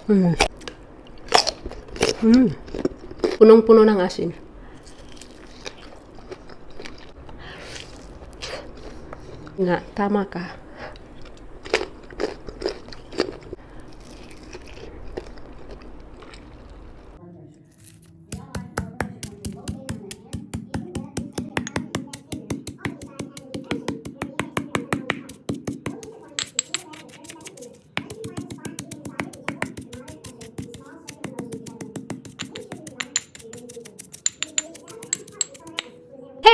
Mm. Mm. Punong-puno ng asin. Nga, tama ka.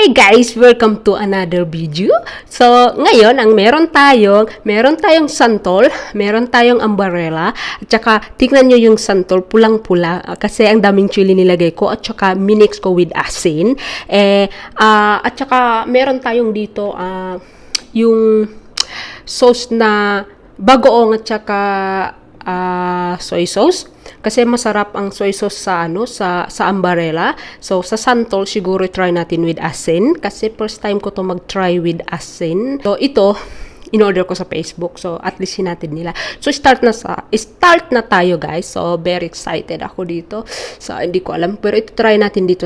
Hey guys! Welcome to another video. So, ngayon, ang meron tayong santol, meron tayong ambarella, at saka, tingnan nyo yung santol, pulang-pula, kasi ang daming chili nilagay ko, at saka, minix ko with asin. At saka, meron tayong dito, yung sauce na bagoong at saka soy sauce. Kasi masarap ang soy sauce sa ambarella. So sa santol siguro try natin with asin kasi first time ko to mag-try with asin. So ito in-order ko sa Facebook. So at least natin nila. So start na tayo guys. So very excited ako dito. So hindi ko alam pero ito try natin dito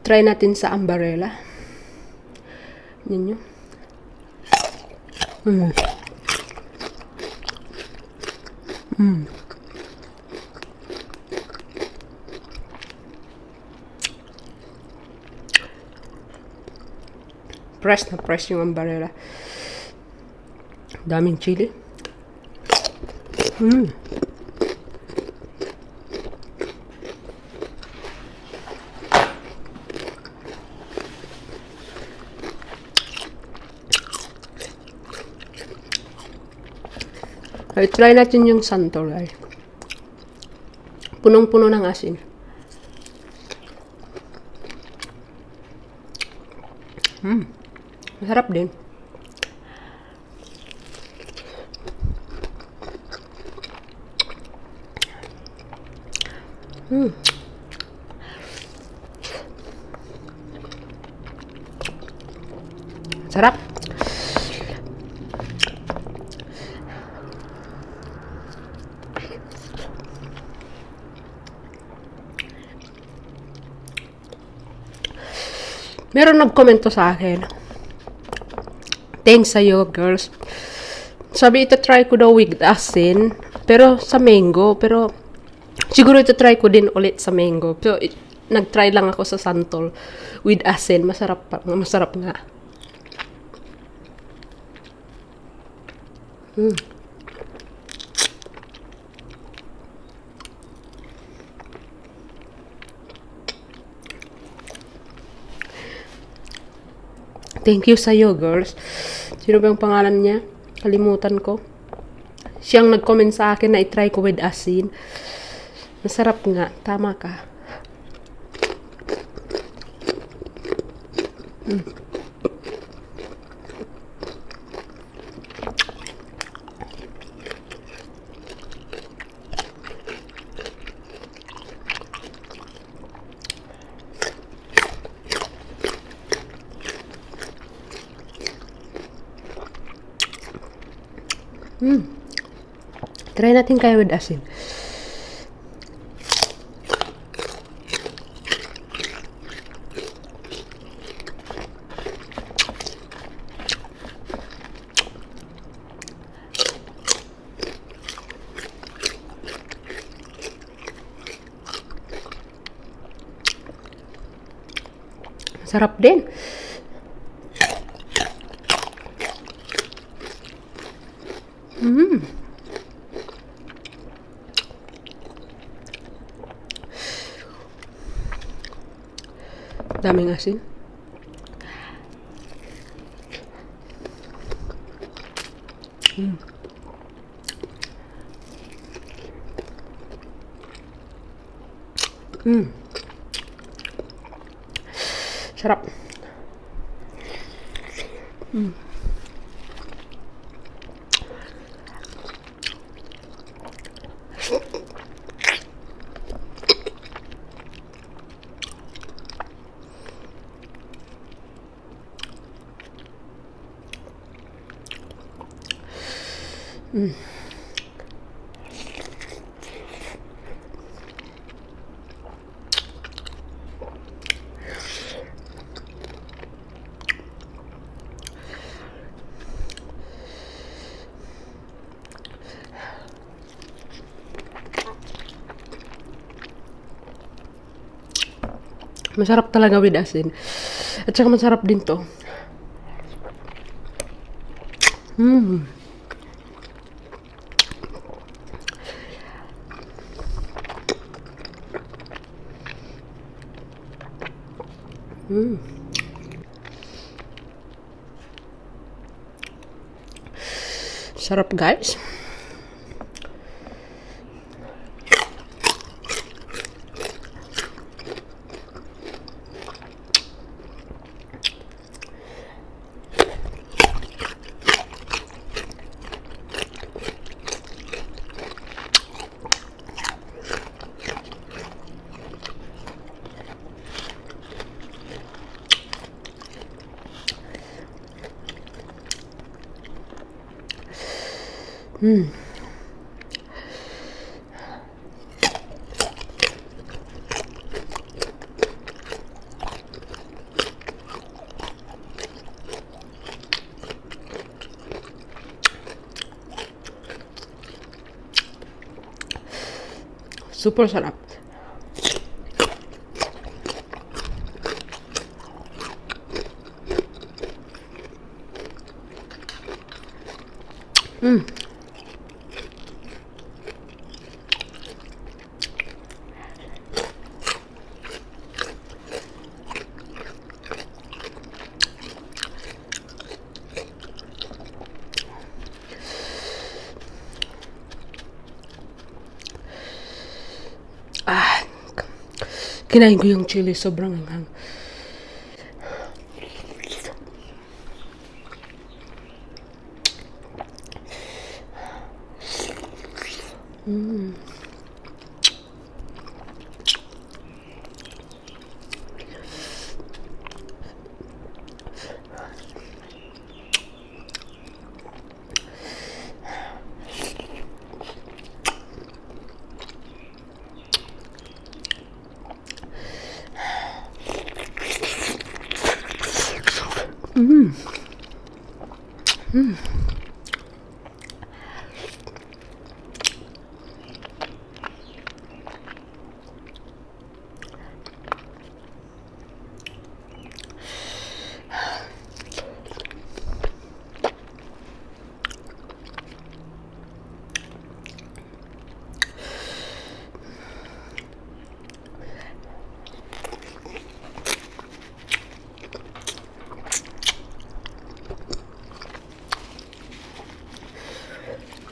try natin sa ambarella. Yan yun. Press na press yung ambarella. Daming chili. Okay, try natin yung santol ay. Punong-puno ng asin. Masarap din. Sarap. Meron nagkomento sa akin. Thanks sa'yo, girls. Sabi, ito try ko daw with asin. Pero sa mango. Pero siguro ito try ko din ulit sa mango. So, nag-try lang ako sa santol with asin. Masarap nga. Thank you sa'yo, girls. Sino ba yung pangalan niya? Kalimutan ko. Siyang nag-comment sa akin na i-try ko with asin. Masarap nga. Tama ka. Try natin kaya with asin. Sarap din. Daming asin. Sarap. Masarap talaga with asin. At saka masarap din to. Mm. Mm. Sarap, guys. Mm. Super sarap. Mm. Ah, kinain ko yung chili, sobrang anghang. Mm. Mm. Mm.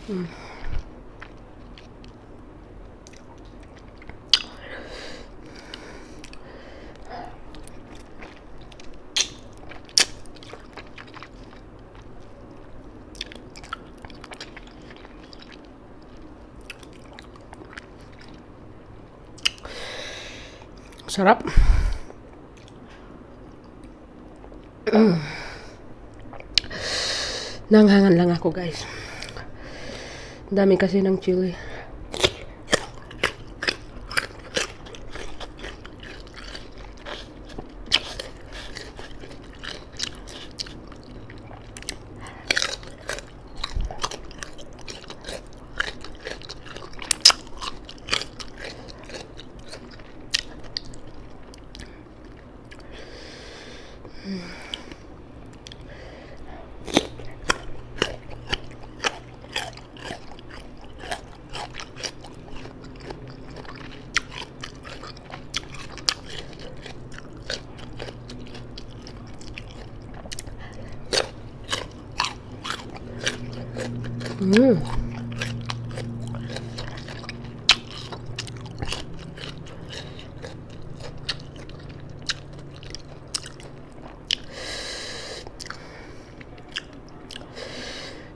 Mm. Sarap. Mm. Nanghangan lang ako, guys. Dami kasi ng chili. Mm.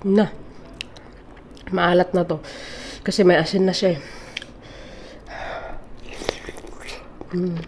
Na. Maalat na to. Kasi may asin na siya eh. Mm.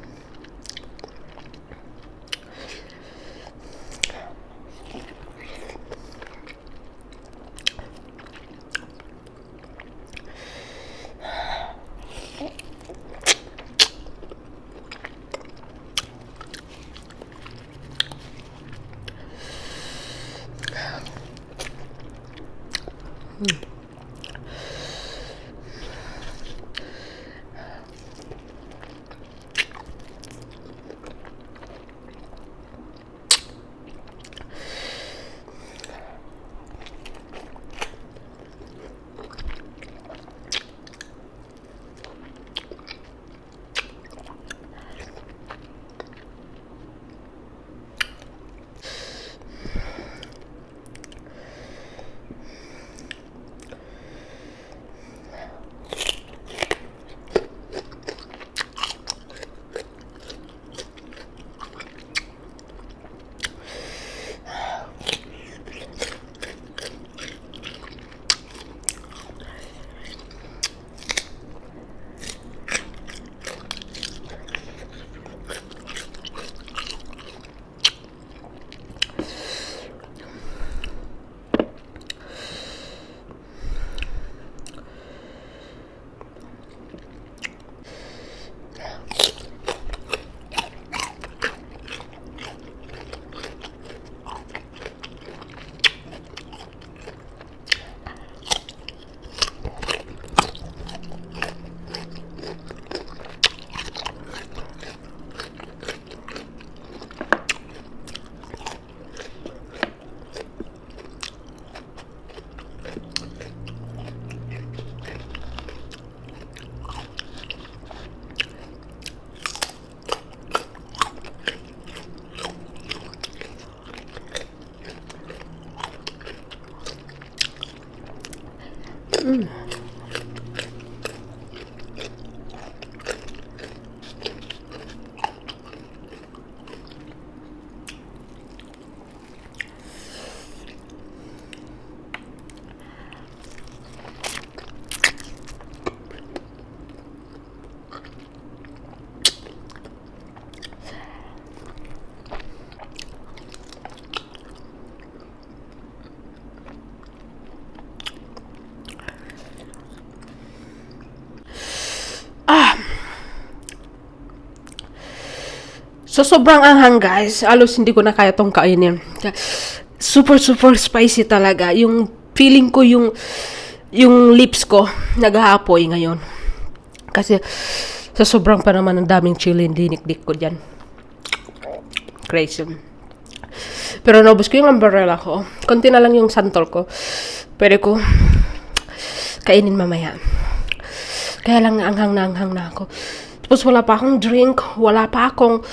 So, sobrang anghang, guys. Alos hindi ko na kaya tong kainin. Super, super spicy talaga. Yung feeling ko yung lips ko naghahapoy ngayon. Kasi, sa sobrang pa naman ng daming chili, dinikdik ko dyan. Crazy. Pero naubos ko yung umbrella ko. Konti na lang yung santol ko. Pwede ko kainin mamaya. Kaya lang anghang na ako. Tapos wala pa akong drink, wala pa akong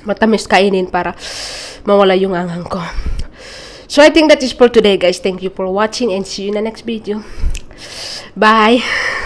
matamis kainin para mawala yung anghang ko. So I think that is for today, guys. Thank you for watching and see you in the next video. Bye!